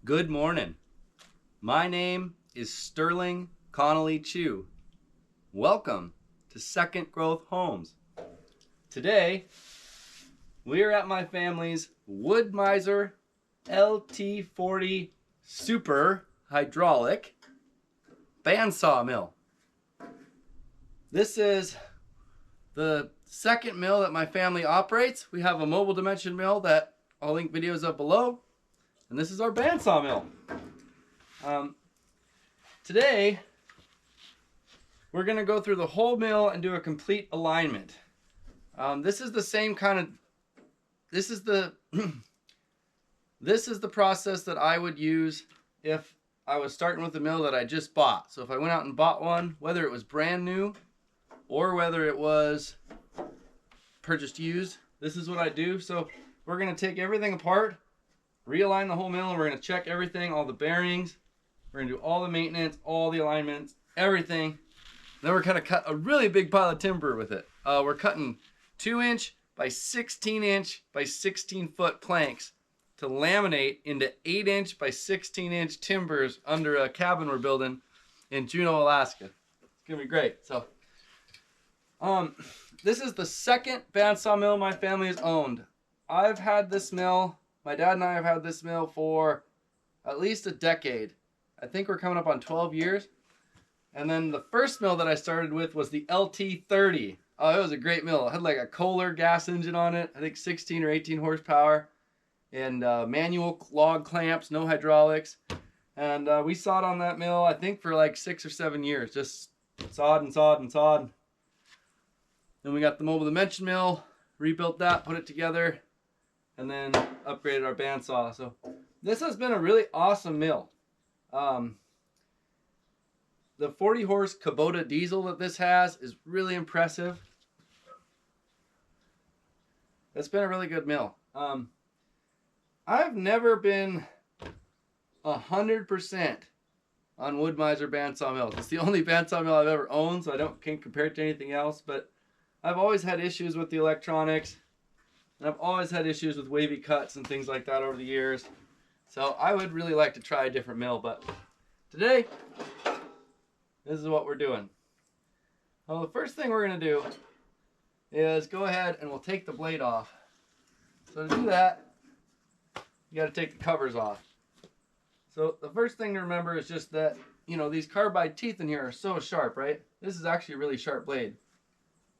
Good morning. My name is Sterling Connolly Chu. Welcome to Second Growth Homes. Today, we are at my family's Wood Mizer LT40 Super Hydraulic Bandsaw mill. This is the second mill that my family operates. We have a mobile dimension mill that I'll link videos of below. And this is our bandsaw mill. Today, we're gonna go through the whole mill and do a complete alignment. This is the same kind of, this is the process that I would use if I was starting with a mill that I just bought. So if I went out and bought one, whether it was brand new or whether it was purchased used, this is what I do. So we're gonna take everything apart, realign the whole mill, and we're going to check everything, all the bearings. We're going to do all the maintenance, all the alignments, everything. Then we're going to cut a really big pile of timber with it. We're cutting 2-inch by 16-inch by 16-foot planks to laminate into 8-inch by 16-inch timbers under a cabin we're building in Juneau, Alaska. It's going to be great. So, this is the second bandsaw mill my family has owned. I've had this mill. My dad and I have had this mill for at least a decade. I think we're coming up on 12 years. And then the first mill that I started with was the LT30. Oh, it was a great mill. It had like a Kohler gas engine on it. I think 16 or 18 horsepower. And manual log clamps, no hydraulics. And we sawed on that mill, I think, for like 6 or 7 years. Just sawed and sawed and sawed. Then we got the mobile dimension mill, rebuilt that, put it together, and then upgraded our bandsaw. So this has been a really awesome mill. The 40 horse Kubota diesel that this has is really impressive. It's been a really good mill. I've never been 100% on Wood Mizer bandsaw mills. It's the only bandsaw mill I've ever owned, so can't compare it to anything else. But I've always had issues with the electronics. And I've always had issues with wavy cuts and things like that over the years. So I would really like to try a different mill, but today, this is what we're doing. Well, the first thing we're gonna do is go ahead and we'll take the blade off. So to do that, you gotta take the covers off. So the first thing to remember is just that, you know, these carbide teeth in here are so sharp, right? This is actually a really sharp blade.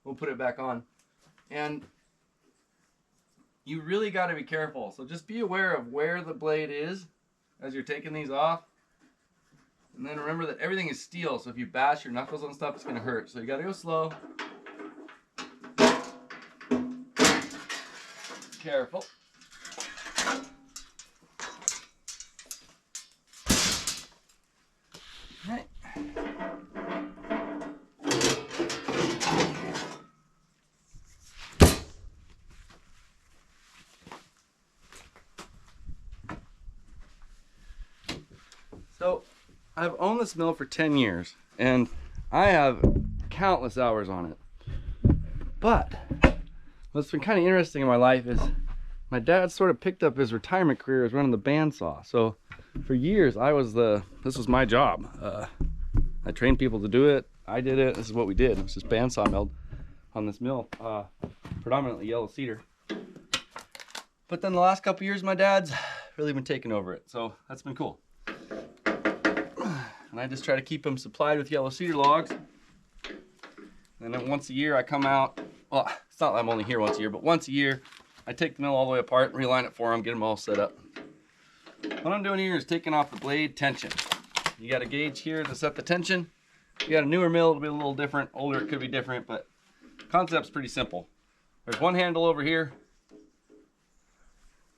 We'll put it back on. And you really got to be careful. So just be aware of where the blade is as you're taking these off. And then remember that everything is steel, so if you bash your knuckles on stuff, it's going to hurt. So you got to go slow. Careful. Right. So, I've owned this mill for 10 years, and I have countless hours on it. But, what's been kind of interesting in my life is my dad sort of picked up his retirement career as running the bandsaw. So, for years, this was my job. I trained people to do it. I did it. This is what we did. It was just bandsaw milled on this mill, predominantly yellow cedar. But then the last couple years, my dad's really been taking over it. So, that's been cool. And I just try to keep them supplied with yellow cedar logs. And then once a year I come out, well, it's not that I'm only here once a year, but once a year I take the mill all the way apart, realign it for them, get them all set up. What I'm doing here is taking off the blade tension. You got a gauge here to set the tension. If you got a newer mill, it'll be a little different. Older, it could be different, but the concept's pretty simple. There's one handle over here.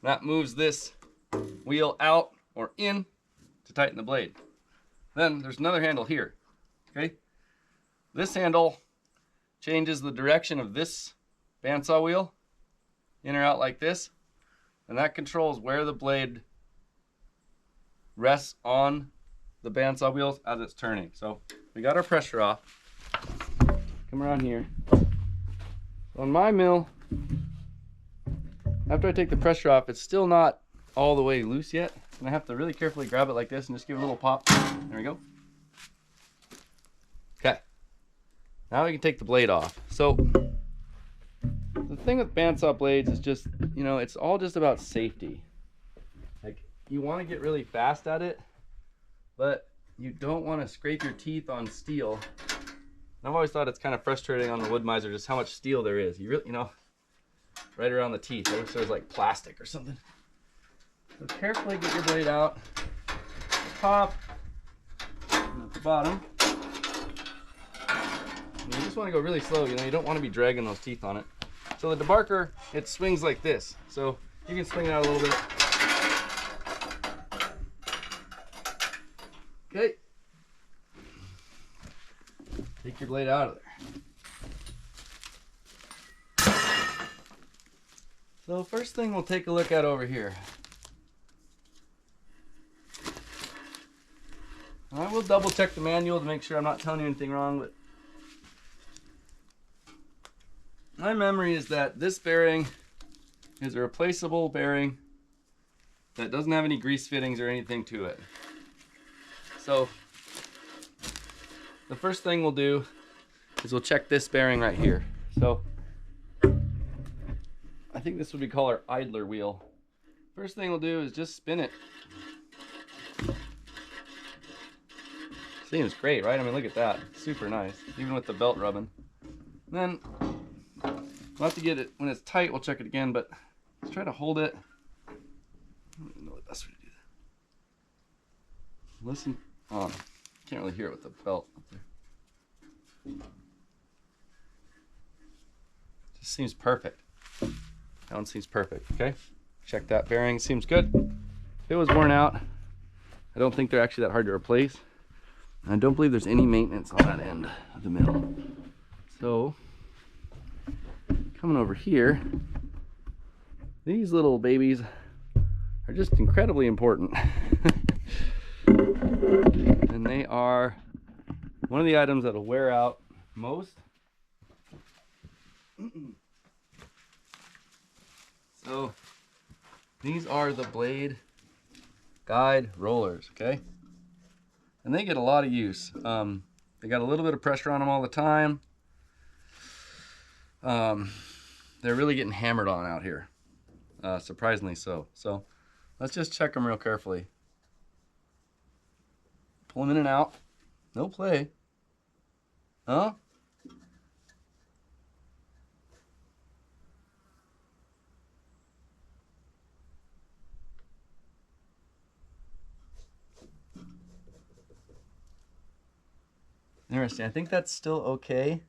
That moves this wheel out or in to tighten the blade. Then there's another handle here, okay? This handle changes the direction of this bandsaw wheel, in or out like this, and that controls where the blade rests on the bandsaw wheels as it's turning. So we got our pressure off. Come around here. On my mill, after I take the pressure off, it's still not all the way loose yet. And I have to really carefully grab it like this and just give it a little pop. There we go. Okay. Now we can take the blade off. So the thing with bandsaw blades is just, you know, it's all just about safety. Like, you want to get really fast at it, but you don't want to scrape your teeth on steel. And I've always thought it's kind of frustrating on the wood miser just how much steel there is. You really, you know, right around the teeth. I wish there was like plastic or something. So carefully get your blade out. Pop. And at the bottom. And you just want to go really slow. You know, you don't want to be dragging those teeth on it. So the debarker, it swings like this. So you can swing it out a little bit. Okay. Take your blade out of there. So first thing we'll take a look at over here. And I will double check the manual to make sure I'm not telling you anything wrong, but my memory is that this bearing is a replaceable bearing that doesn't have any grease fittings or anything to it. So the first thing we'll do is we'll check this bearing right here. So I think this would be called our idler wheel. First thing we'll do is just spin it. Seems great, right? I mean, look at that. Super nice, even with the belt rubbing. And then we'll have to get it, when it's tight, we'll check it again, but let's try to hold it. I don't even know the best way to do that. Listen. Oh, can't really hear it with the belt up there. Just seems perfect. That one seems perfect, okay? Check that bearing, seems good. If it was worn out, I don't think they're actually that hard to replace. I don't believe there's any maintenance on that end of the mill. So, coming over here, these little babies are just incredibly important. And they are one of the items that'll wear out most. So, these are the blade guide rollers, okay? And they get a lot of use. They got a little bit of pressure on them all the time. They're really getting hammered on out here, surprisingly so. So let's just check them real carefully. Pull them in and out. No play. Huh? Interesting. I think that's still okay.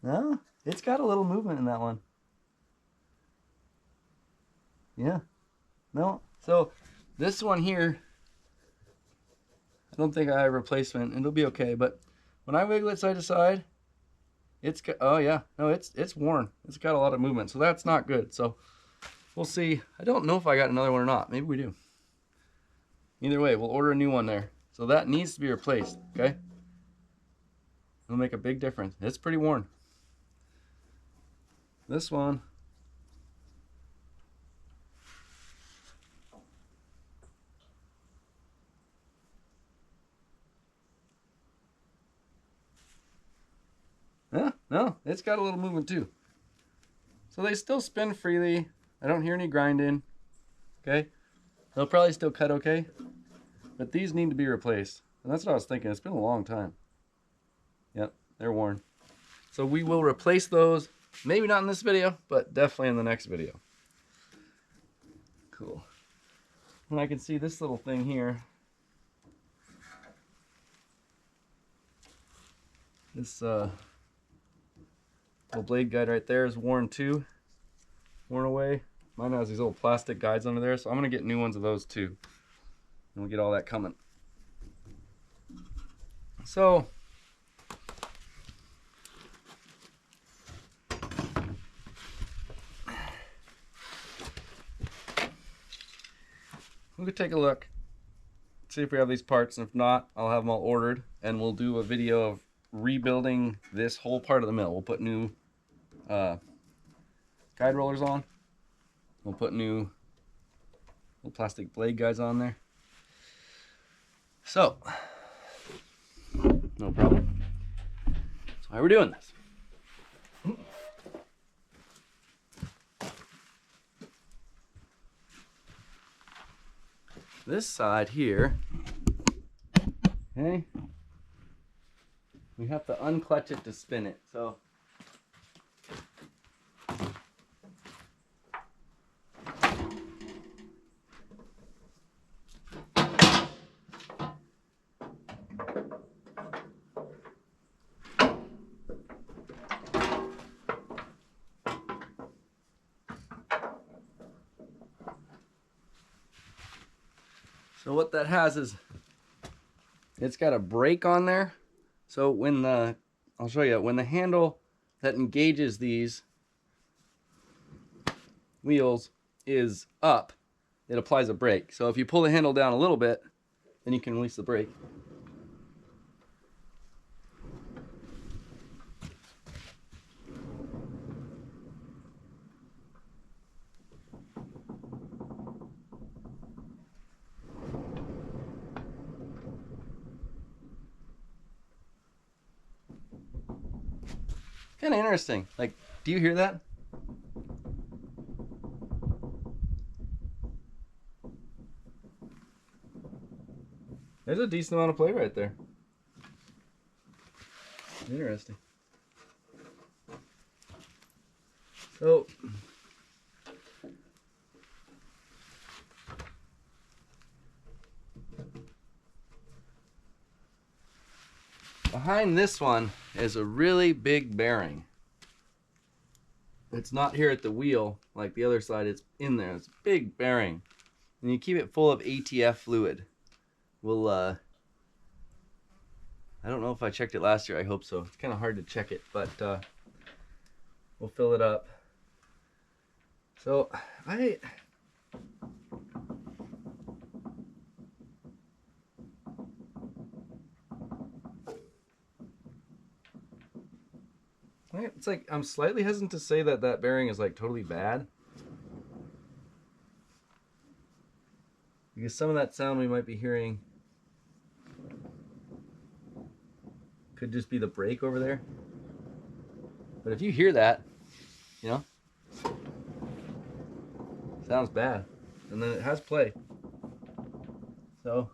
No, it's got a little movement in that one. Yeah. No. So this one here, I don't think I have a replacement. It'll be okay. But when I wiggle it side to side, it's got, oh yeah, no, it's worn. It's got a lot of movement. So that's not good. So we'll see. I don't know if I got another one or not. Maybe we do. Either way, we'll order a new one there. So that needs to be replaced, okay? It'll make a big difference. It's pretty worn. This one. Yeah, no, it's got a little movement too. So they still spin freely. I don't hear any grinding, okay? They'll probably still cut okay. But these need to be replaced. And that's what I was thinking. It's been a long time. Yep, they're worn. So we will replace those. Maybe not in this video, but definitely in the next video. Cool. And I can see this little thing here. This little blade guide right there is worn too. Worn away. Mine has these little plastic guides under there, so I'm going to get new ones of those too. And we'll get all that coming. So, we could take a look, see if we have these parts, and if not, I'll have them all ordered, and we'll do a video of rebuilding this whole part of the mill. We'll put new guide rollers on. We'll put new Little plastic blade guys on there. So, no problem. That's why we're doing this. This side here, okay, we have to unclutch it to spin it. So what that has is it's got a brake on there. So when I'll show you, when the handle that engages these wheels is up, it applies a brake. So if you pull the handle down a little bit, then you can release the brake. Kind of interesting. Like, do you hear that? There's a decent amount of play right there. Interesting. So, behind this one is a really big bearing. It's not here at the wheel like the other side, it's in there. It's a big bearing. And you keep it full of ATF fluid. We'll, I don't know if I checked it last year, I hope so. It's kind of hard to check it, but we'll fill it up. So, I it's like, I'm slightly hesitant to say that that bearing is like totally bad. Because some of that sound we might be hearing could just be the brake over there. But if you hear that, you know, sounds bad. And then it has play. So,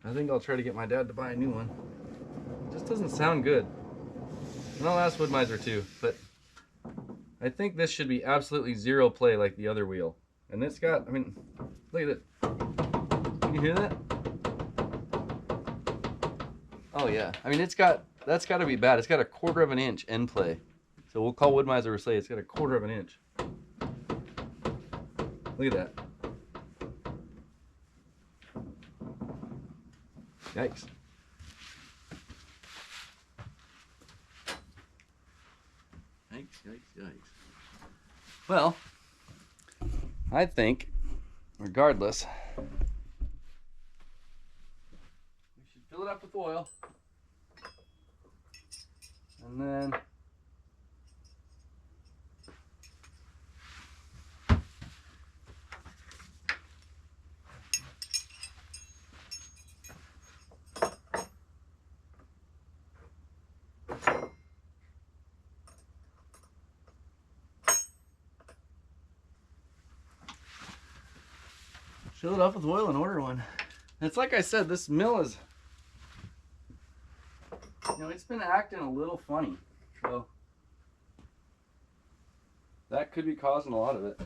I think I'll try to get my dad to buy a new one. It just doesn't sound good. And I'll ask Wood Mizer too, but I think this should be absolutely zero play like the other wheel. And it's got, I mean, look at it. Can you hear that? Oh yeah, I mean it's got, that's got to be bad. It's got a 1/4 of an inch end play. So we'll call Wood Mizer and say it's got a 1/4 of an inch. Look at that. Yikes. Yikes. Well, I think, regardless, we should fill it up with oil. And then fill it up with oil and order one. And it's like I said, this mill is, you know, it's been acting a little funny. So that could be causing a lot of it.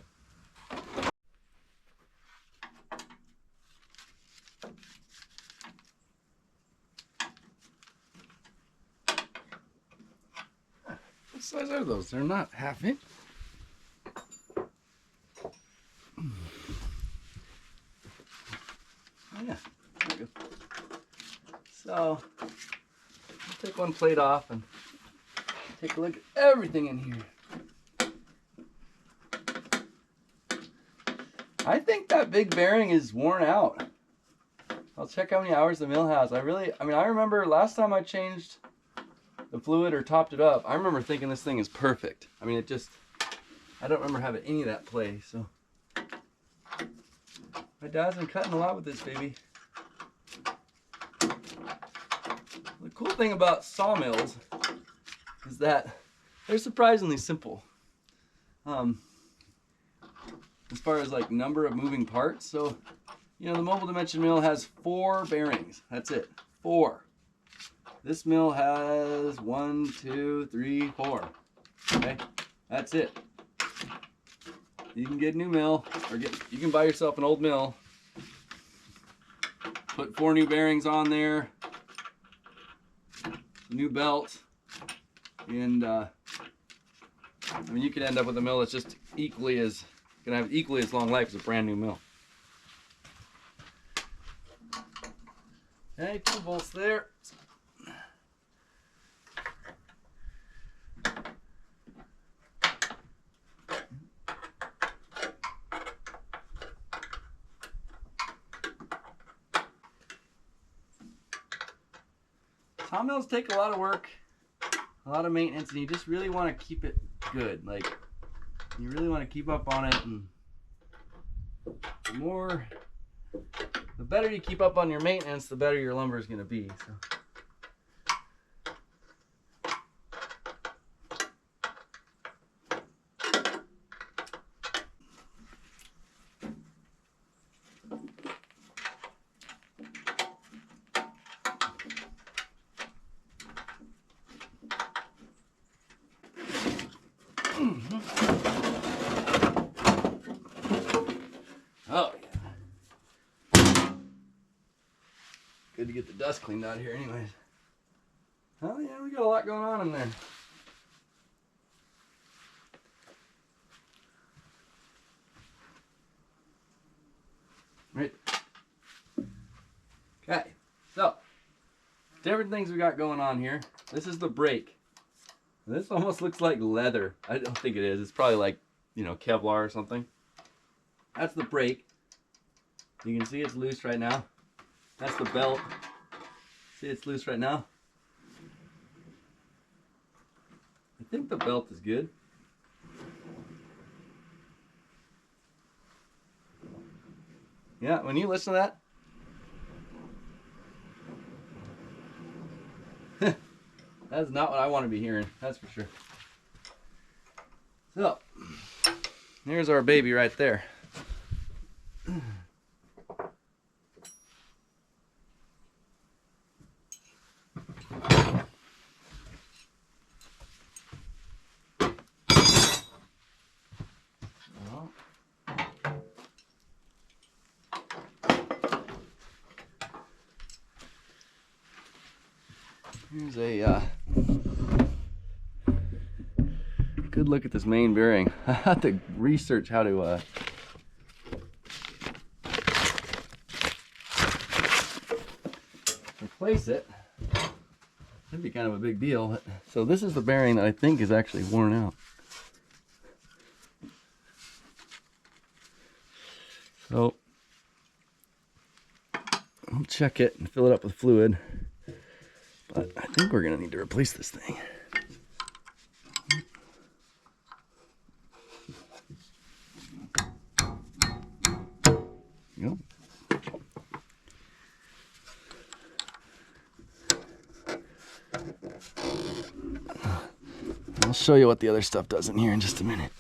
What size are those? They're not 1/2 inch. Oh yeah, there we go. So, I'll take one plate off and take a look at everything in here. I think that big bearing is worn out. I'll check how many hours the mill has. I remember last time I changed the fluid or topped it up, I remember thinking this thing is perfect. I mean, I don't remember having any of that play, so My dad's been cutting a lot with this baby. The cool thing about sawmills is that they're surprisingly simple. As far as like number of moving parts. So, you know, the mobile dimension mill has 4 bearings. That's it. 4. This mill has 1, 2, 3, 4. Okay, that's it. You can get a new mill, or you can buy yourself an old mill. Put 4 new bearings on there, new belt, and I mean, you can end up with a mill that's just gonna have equally as long life as a brand new mill. Okay, 2 bolts there. Sawmills take a lot of work, a lot of maintenance, and you just really want to keep it good. Like, you really want to keep up on it, and the better you keep up on your maintenance, the better your lumber is going to be. So. Oh yeah. Good to get the dust cleaned out here anyways. Oh yeah, we got a lot going on in there. Right. Okay, so different things we got going on here. This is the brake. This almost looks like leather. I don't think it is. It's probably like, you know, Kevlar or something. That's the brake. You can see it's loose right now. That's the belt. See, it's loose right now. I think the belt is good. Yeah, when you listen to that, that's not what I want to be hearing, that's for sure. So, there's our baby right there. Here's a good look at this main bearing. I had to research how to replace it. That'd be kind of a big deal. So this is the bearing that I think is actually worn out. So I'll check it and fill it up with fluid. But I think we're gonna need to replace this thing. Yep. I'll show you what the other stuff does in here in just a minute.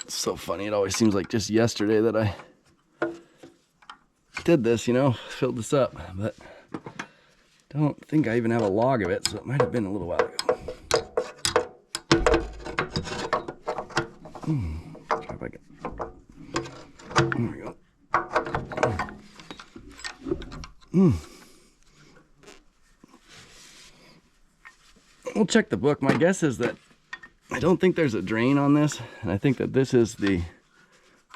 It's so funny. It always seems like just yesterday that I did this, you know, filled this up, but don't think I even have a log of it, so it might have been a little while ago. Try if I can. There we go. We'll check the book. My guess is that I don't think there's a drain on this, and I think that this is the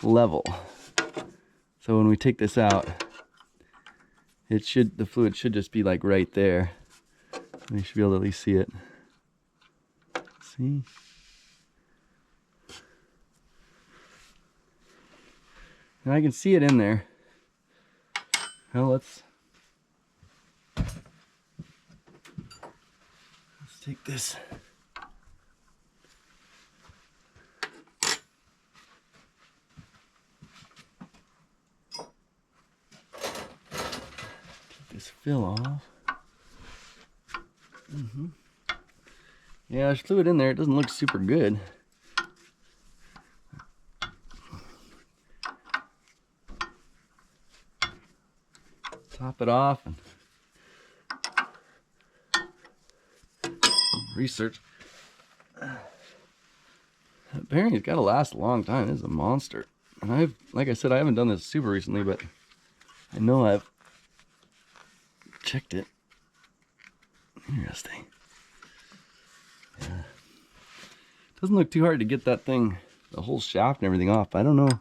level. So when we take this out, the fluid should just be like right there. You should be able to at least see it. See? And I can see it in there. Well, let's take this. Take this fill off. Yeah, there's fluid in there. It doesn't look super good. Top it off and research. That bearing's got to last a long time. This is a monster. And like I said, I haven't done this super recently, but I know I've checked it. Interesting. Yeah. Doesn't look too hard to get that thing, the whole shaft and everything off. I don't know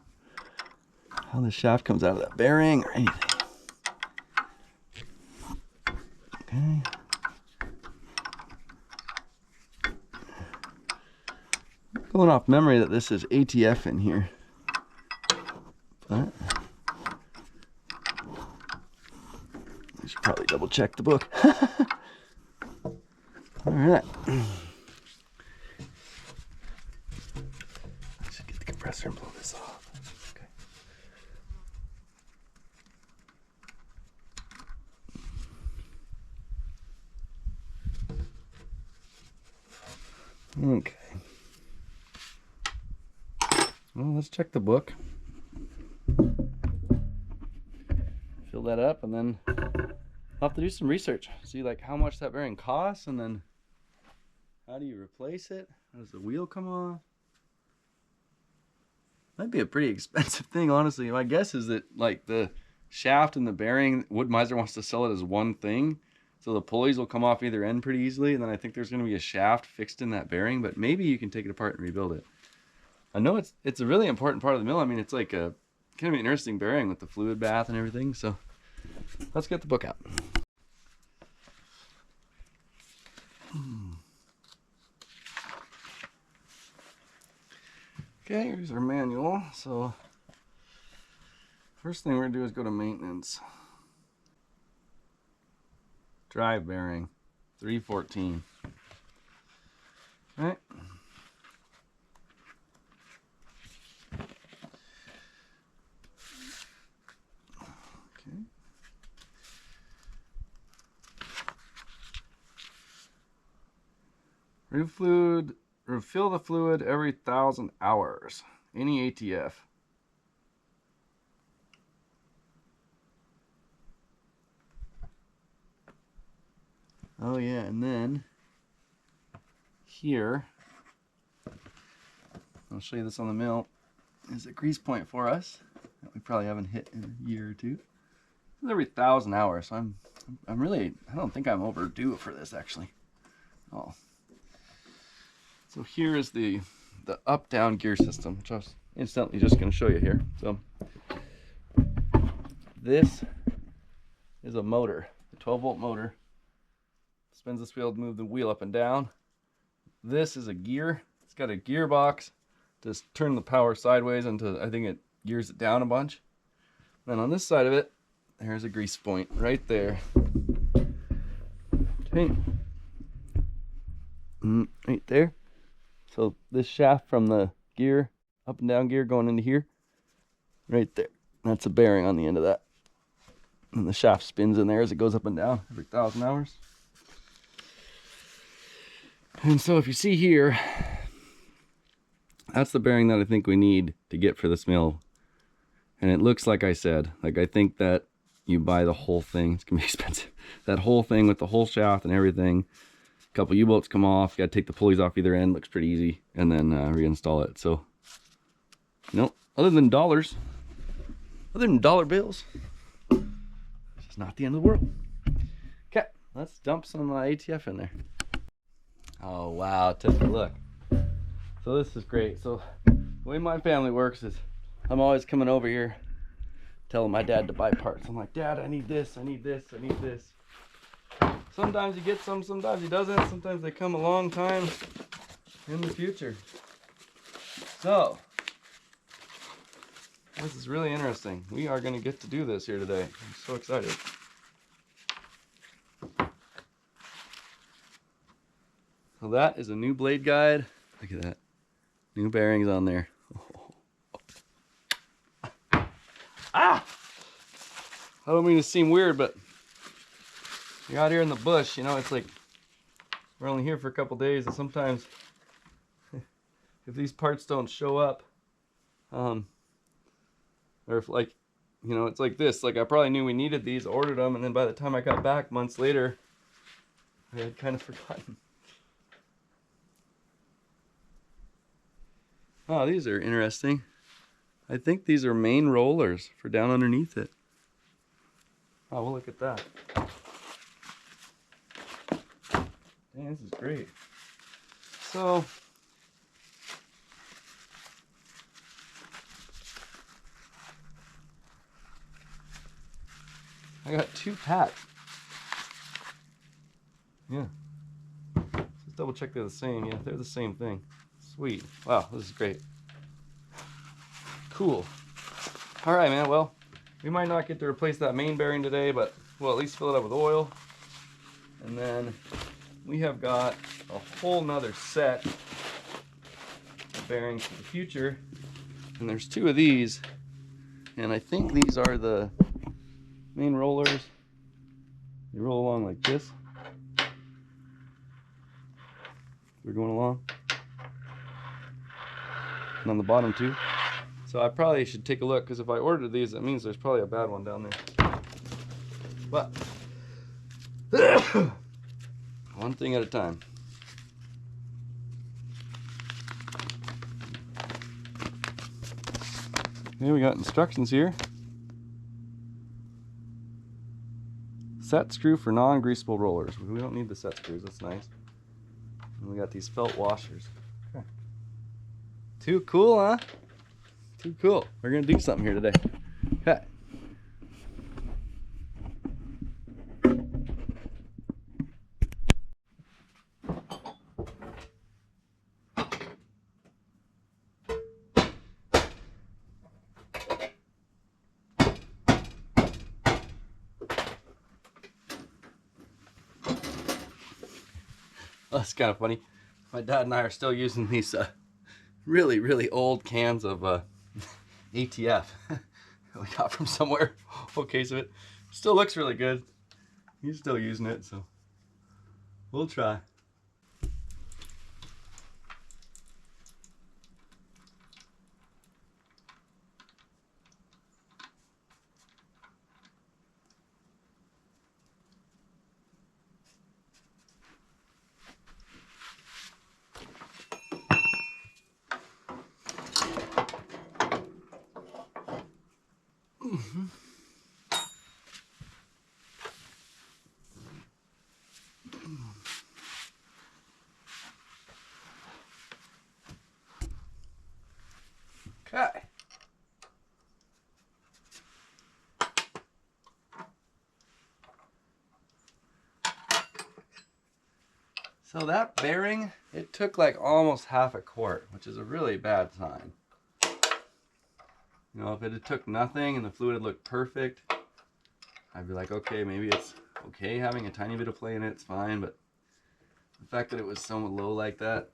how the shaft comes out of that bearing or anything. Okay. Going off memory that this is ATF in here, but I should probably double check the book. All right. I should get the compressor and blow this off. Okay. Okay. Well, let's check the book. Fill that up, and then I'll have to do some research. See like how much that bearing costs, and then how do you replace it? How does the wheel come off? Might be a pretty expensive thing, honestly. My guess is that like the shaft and the bearing, Wood Mizer wants to sell it as one thing. So the pulleys will come off either end pretty easily, and then I think there's going to be a shaft fixed in that bearing, but maybe you can take it apart and rebuild it. I know it's a really important part of the mill. I mean, it's like a kind of an interesting bearing with the fluid bath and everything. So let's get the book out. Okay, here's our manual. So first thing we're gonna do is go to maintenance. Drive bearing, 314. All right. Okay. Refill the fluid every 1,000 hours. Any ATF. Oh yeah, and then here, I'll show you this on the mill, is a grease point for us that we probably haven't hit in a year or two. It's every 1,000 hours, so I'm really, I don't think I'm overdue for this actually. Oh. So here is the up-down gear system, which I was instantly just going to show you here. So this is a motor, a 12-volt motor. Spins this wheel to move the wheel up and down. This is a gear. It's got a gearbox to turn the power sideways into, I think it gears it down a bunch. Then on this side of it, there's a grease point right there. Okay. Right there. So this shaft from the gear, up and down gear going into here, right there. That's a bearing on the end of that. And the shaft spins in there as it goes up and down every 1,000 hours. And so if you see here, that's the bearing that I think we need to get for this mill. And it looks like I said, like I think that you buy the whole thing. It's gonna be expensive. That whole thing with the whole shaft and everything. A couple U-bolts come off. You gotta take the pulleys off either end. Looks pretty easy. And then reinstall it. So, other than dollars, other than dollar bills, it's just not the end of the world. Okay, let's dump some ATF in there. Oh wow, take a look. So this is great. So the way my family works is I'm always coming over here telling my dad to buy parts. I'm like, Dad, I need this, I need this, I need this. Sometimes he gets some, sometimes he doesn't. Sometimes they come a long time in the future. So this is really interesting. We are going to get to do this here today. I'm so excited. So that is a new blade guide. Look at that. New bearings on there. Ah! I don't mean to seem weird, but you're out here in the bush, you know, it's like we're only here for a couple days, and sometimes if these parts don't show up, or if, like, you know, it's like this, like I probably knew we needed these, ordered them, and then by the time I got back months later, I had kind of forgotten. Oh, these are interesting. I think these are main rollers for down underneath it. Oh, we'll look at that. Dang, this is great. So, I got 2 packs. Yeah. Let's double check they're the same. Yeah, they're the same thing. Sweet. Wow, this is great. Cool. All right, man. Well, we might not get to replace that main bearing today, but we'll at least fill it up with oil. And then we have got a whole nother set of bearings for the future. And there's 2 of these. And I think these are the main rollers. They roll along like this. We're going along. And on the bottom too. So I probably should take a look, because if I ordered these, that means there's probably a bad one down there. But one thing at a time. Okay, we got instructions here. Set screw for non-greasable rollers. We don't need the set screws, that's nice. And we got these felt washers. Okay. Too cool, huh? Too cool. We're gonna do something here today. Okay. That's kind of funny. My dad and I are still using these really, really old cans of ATF we got from somewhere. Whole case of it. Still looks really good. He's still using it, so we'll try. Okay. So that bearing, it took like almost half a quart, which is a really bad sign. You know, if it had took nothing and the fluid had looked perfect, I'd be like, okay, maybe it's okay having a tiny bit of play in it, it's fine, but the fact that it was so low like that,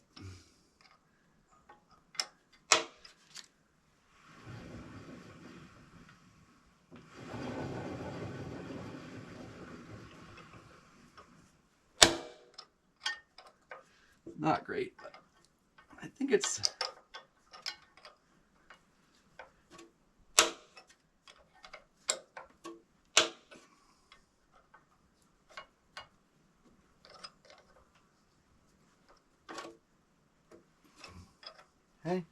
not great, but I think it's hey.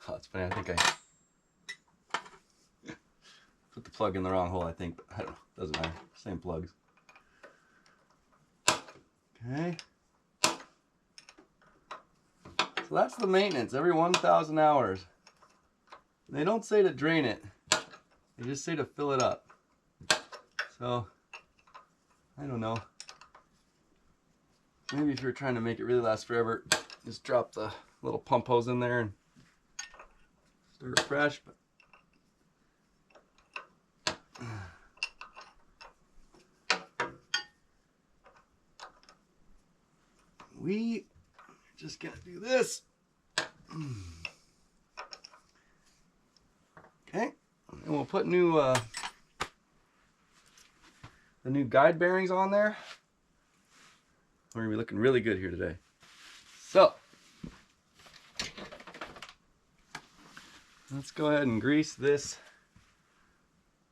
Oh, it's funny, I think I put the plug in the wrong hole, I think, but I don't know, doesn't matter, same plugs. Okay. So that's the maintenance, every 1,000 hours. They don't say to drain it, they just say to fill it up. So, I don't know. Maybe if you're trying to make it really last forever, just drop the little pump hose in there and stir it fresh. But we just gotta do this. Okay, and we'll put the new guide bearings on there. We're gonna be looking really good here today. So let's go ahead and grease this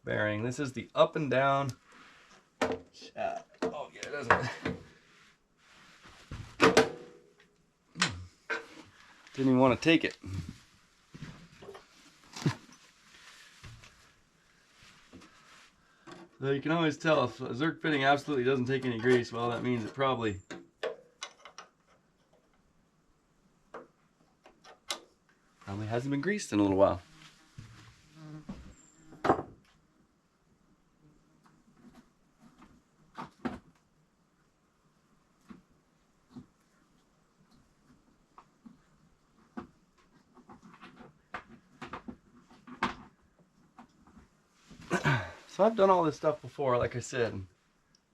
bearing. This is the up and down. Oh yeah, it doesn't. Didn't even want to take it. So you can always tell if a Zerk fitting absolutely doesn't take any grease, well, that means it probably hasn't been greased in a little while. So I've done all this stuff before, like I said.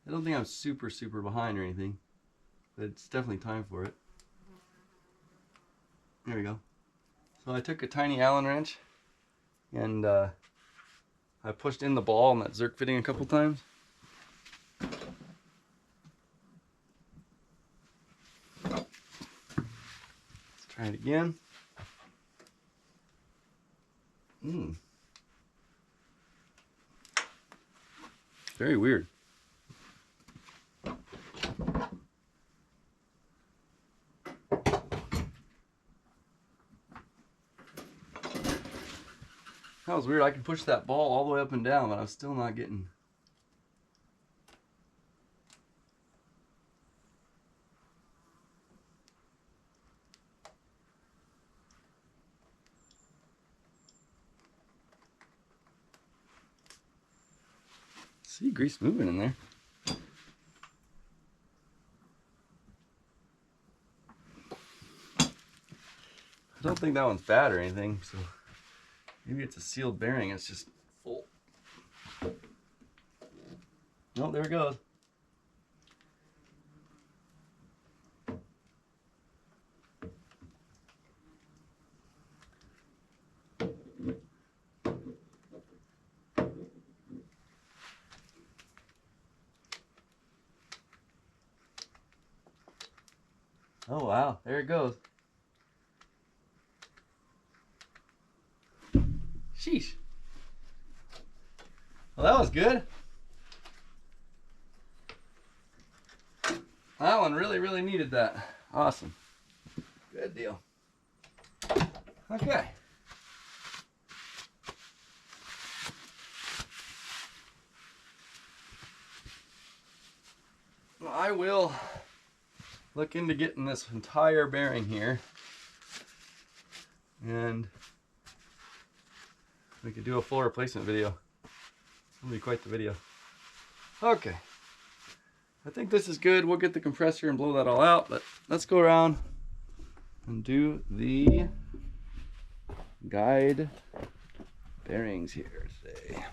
I don't think I'm super behind or anything, but it's definitely time for it. There we go. So I took a tiny Allen wrench and I pushed in the ball on that Zerk fitting a couple times. Let's try it again. Very weird. That was weird. I could push that ball all the way up and down, but I'm still not getting. See grease moving in there. I don't think that one's bad or anything, so maybe it's a sealed bearing, it's just full. Oh, there it goes. Oh wow, there it goes. Sheesh. Well, that was good. That one really needed that. Awesome. Good deal. Okay. Well, I will look into getting this entire bearing here, and we could do a full replacement video. It'll be quite the video. Okay, I think this is good. We'll get the compressor and blow that all out, but let's go around and do the guide bearings here today.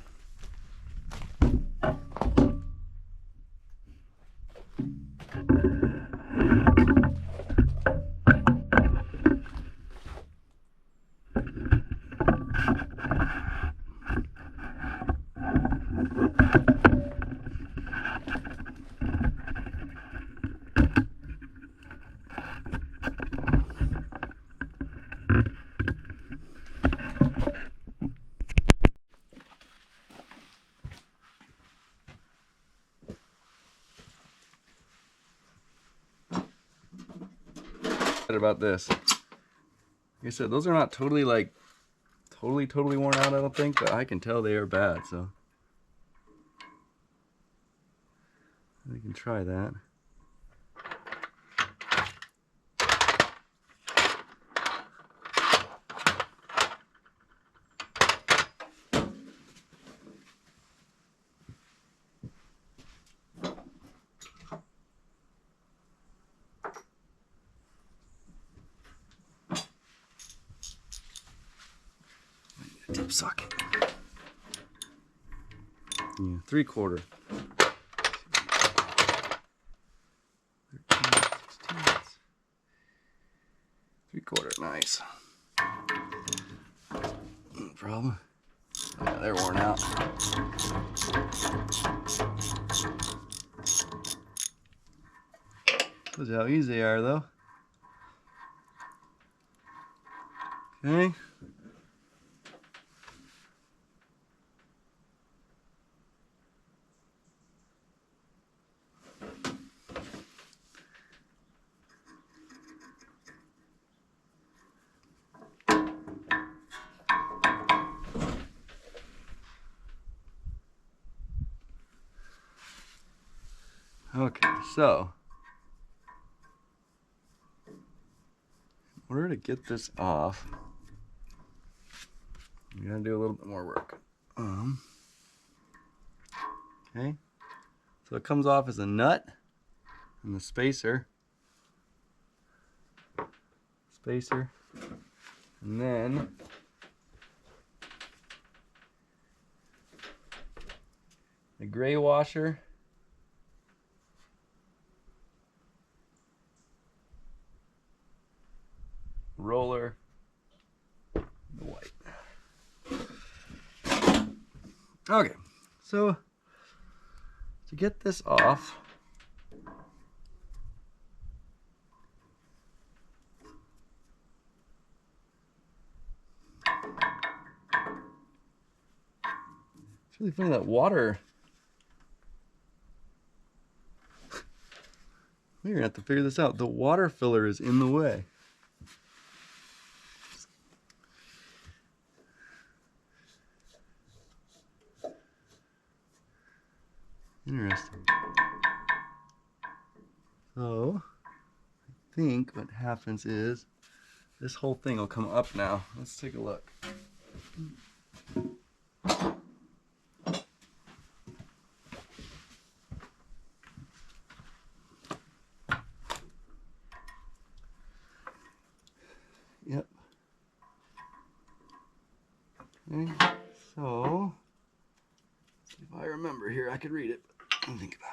About this, like I said, those are not totally totally worn out, I don't think, but I can tell they are bad, so we can try that. Tip socket. Yeah, 3/4. 13, 16. 3/4, nice. No problem. Yeah, they're worn out. Shows you how easy they are, though. Okay. Okay, so in order to get this off, you're gonna do a little bit more work. Okay, so it comes off as a nut and the spacer, and then the gray washer, roller, the white. Okay, so to get this off, it's really funny that water. We're gonna have to figure this out. The water filler is in the way. Interesting. So, I think what happens is this whole thing will come up now. Let's take a look. Yep. Okay, so if I remember here, I could read it. Let me think about it.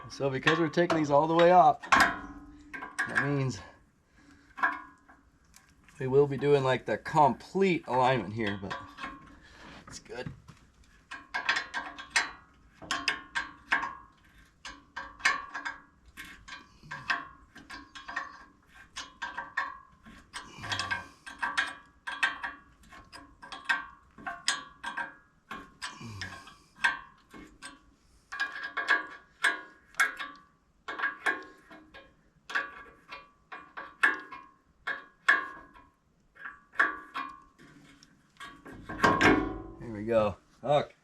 So because we're taking these all the way off, that means we will be doing like the complete alignment here, but it's good. Here we go. Okay.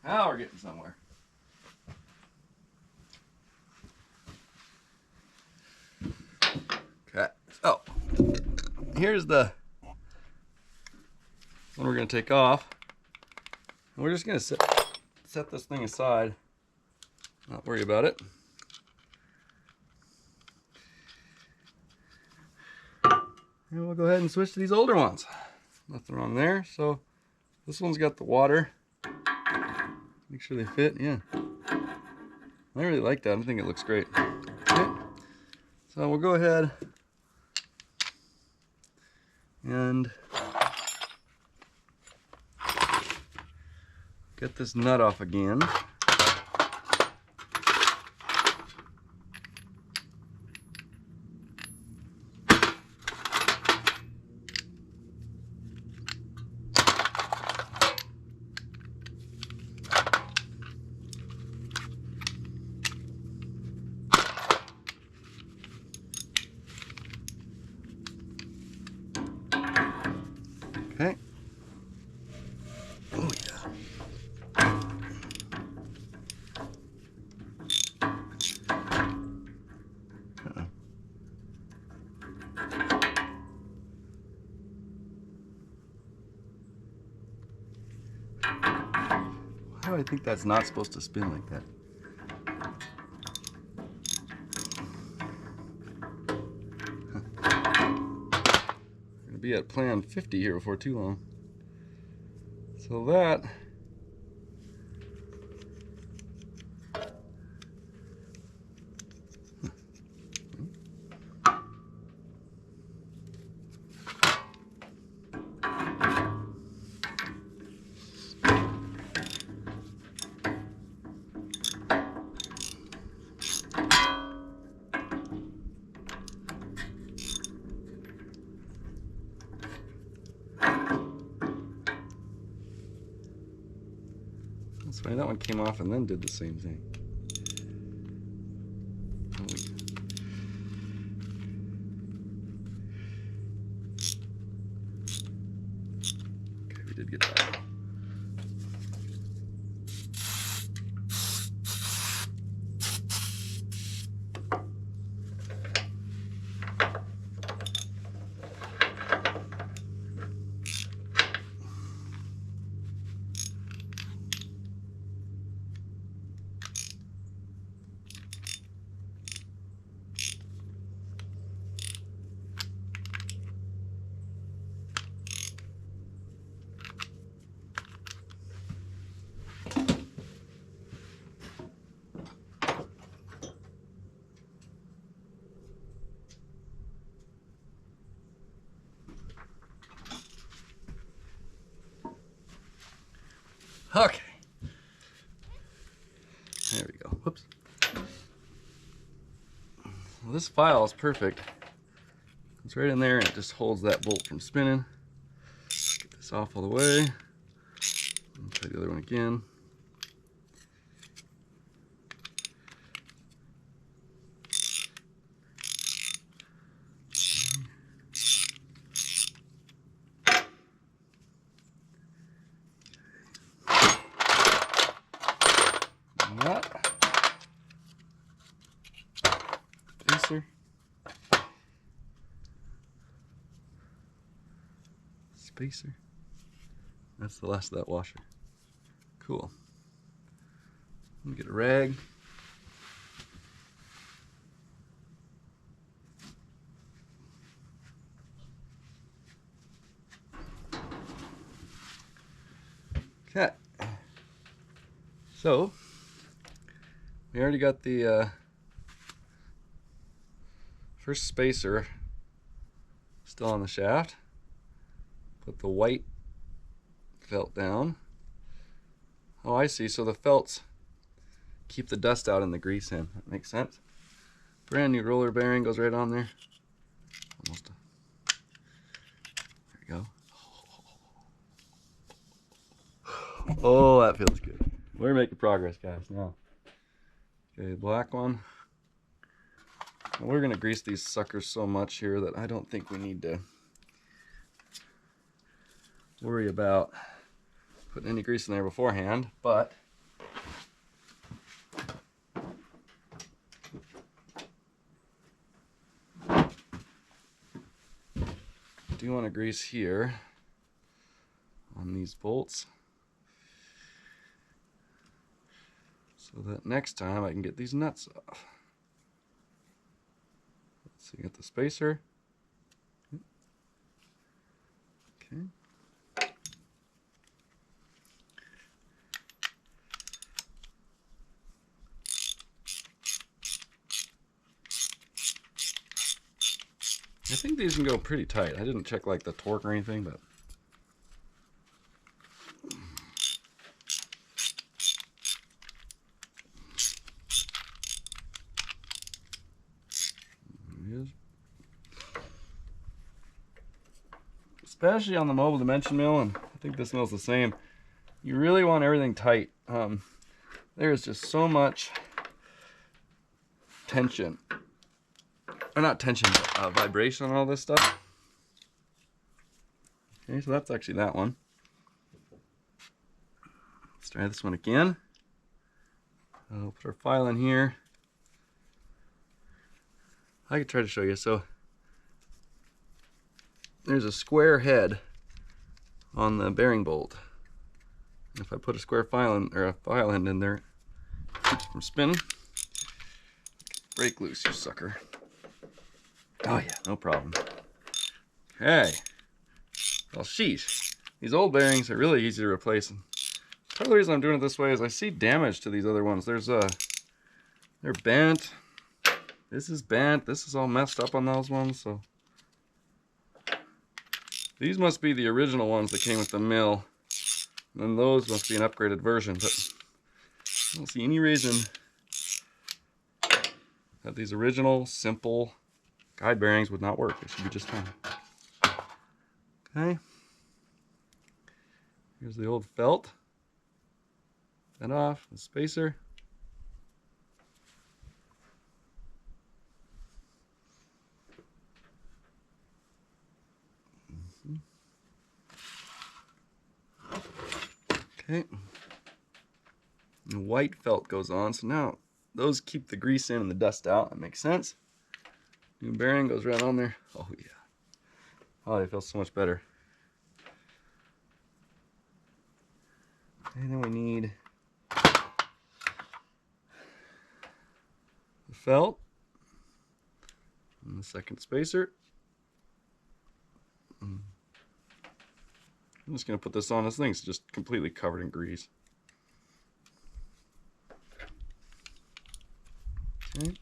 Now we're getting somewhere. Okay. So here's the one we're going to take off. And we're just going to set this thing aside. Not worry about it. And we'll go ahead and switch to these older ones. Nothing wrong there. So this one's got the water. Make sure they fit. Yeah. I really like that. I think it looks great. Okay. So we'll go ahead and get this nut off again. Okay. Oh yeah. Why do I think that's not supposed to spin like that? We're gonna be at plan 50 here before too long. So that that's funny, that one came off and then did the same thing. Okay, we did get that. Okay. There we go. Whoops. Well, this file is perfect. It's right in there and it just holds that bolt from spinning. Get this off all the way. And try the other one again. That spacer, that's the last of that washer. Cool. Let me get a rag. Okay, so we already got the first spacer still on the shaft. Put the white felt down. Oh, I see. So the felts keep the dust out and the grease in. That makes sense. Brand new roller bearing goes right on there. Almost. There we go. Oh, that feels good. We're making progress, guys. Now, okay, black one. And we're gonna grease these suckers so much here that I don't think we need to worry about putting any grease in there beforehand, but I do want to grease here on these bolts so that next time I can get these nuts off. Let's see, get the spacer. Okay. I think these can go pretty tight. I didn't check like the torque or anything, but there it is. Especially on the mobile dimension mill, and I think this mill's the same. You really want everything tight. There's just so much tension. Or not tension, but vibration on all this stuff. Okay, so that's actually that one. Let's try this one again. I'll put our file in here. I could try to show you. So there's a square head on the bearing bolt. If I put a square file in, or a file end in there, it keeps it from spinning. Break loose, you sucker. Oh yeah, no problem. Okay. Well, sheesh. These old bearings are really easy to replace. Part of the reason I'm doing it this way is I see damage to these other ones. They're bent. This is bent. This is all messed up on those ones. So these must be the original ones that came with the mill. And then those must be an upgraded version. But I don't see any reason that these original, simple guide bearings would not work. They should be just fine. Okay. Here's the old felt. That off, the spacer. Okay. The white felt goes on, so now those keep the grease in and the dust out. That makes sense. New bearing goes right on there. Oh yeah. Oh, it feels so much better. And then we need the felt and the second spacer. I'm just going to put this on. This thing's just completely covered in grease. Okay.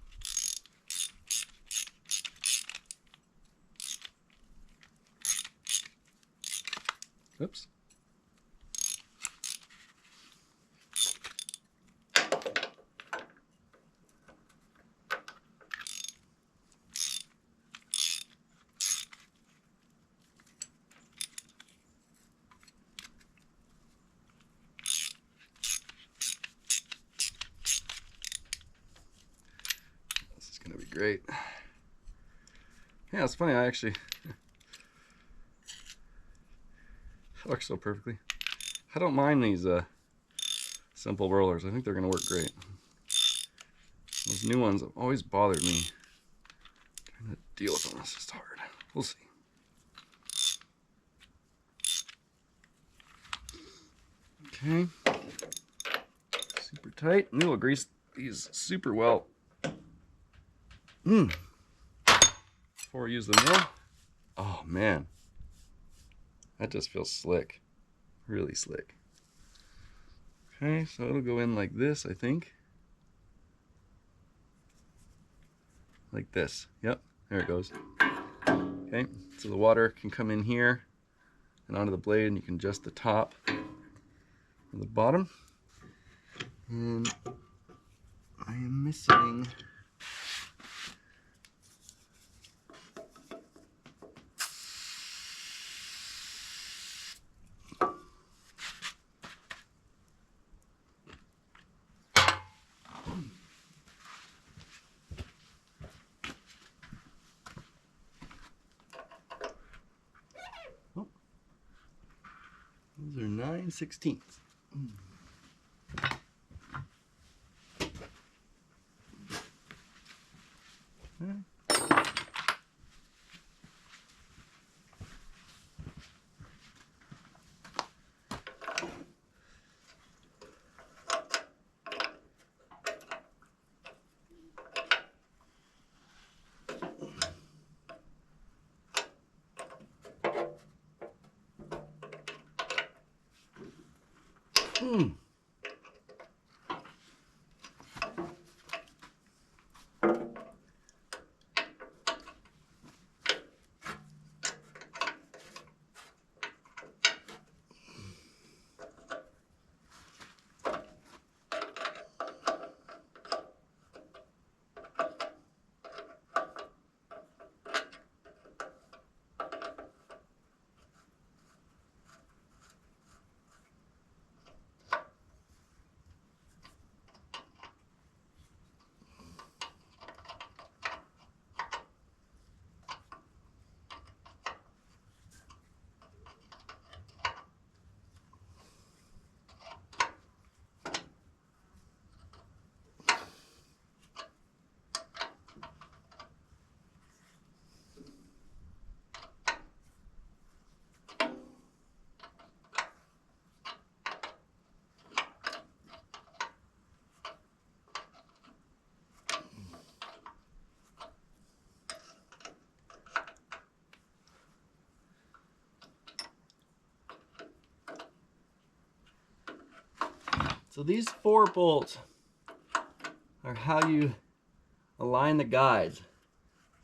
Oops. This is going to be great. Yeah, it's funny. It works so perfectly. I don't mind these simple rollers. I think they're going to work great. Those new ones have always bothered me. Trying to deal with them is just hard. We'll see. Okay. Super tight. And we will grease these super well. Before we use the mill. Oh man. That just feels slick. Really slick. Okay, so it'll go in like this, I think. Like this. Yep, there it goes. Okay, so the water can come in here and onto the blade, and you can adjust the top and the bottom. And I am missing those are 9/16. Okay. So these 4 bolts are how you align the guides.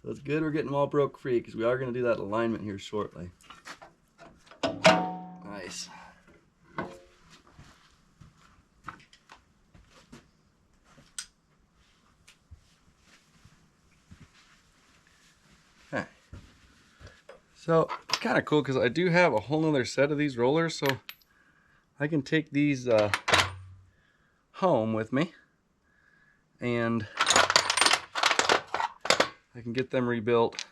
So it's good we're getting them all broke free because we are going to do that alignment here shortly. Nice. Okay. So it's kind of cool because I do have a whole nother set of these rollers, so I can take these home with me and I can get them rebuilt